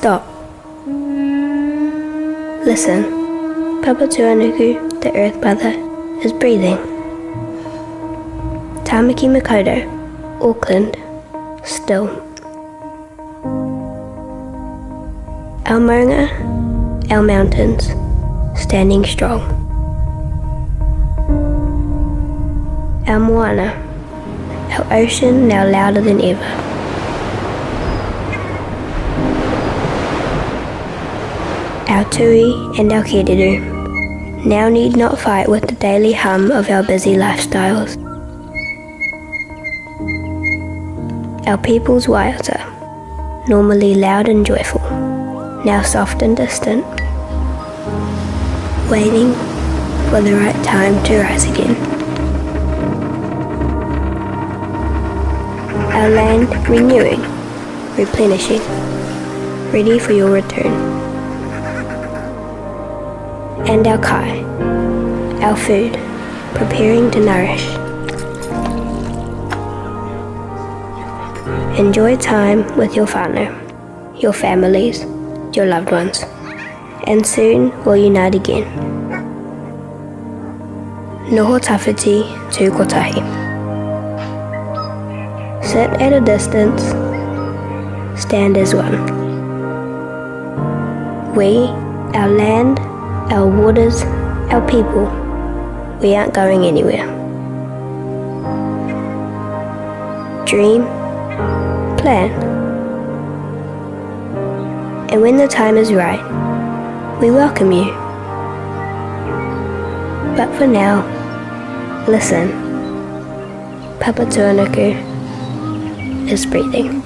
stop. Listen, Papatūānuku, the Earth Mother, is breathing. Tamaki Makaurau, Auckland, still. Our maunga, our mountains, standing strong. Our moana, our ocean now louder than ever. Our tui and our keriru now need not fight with the daily hum of our busy lifestyles. Our people's waiata, normally loud and joyful, now soft and distant, waiting for the right time to rise again. Our land renewing, replenishing, ready for your return. And our kai, our food, preparing to nourish. Enjoy time with your whānau, your families, your loved ones, and soon we'll unite again. Noho tawhiti tū kotahi. Sit at a distance, stand as one. We, our land, our waters, our people, we aren't going anywhere. Dream, plan. And when the time is right, we welcome you. But for now, listen. Papatūānuku is breathing.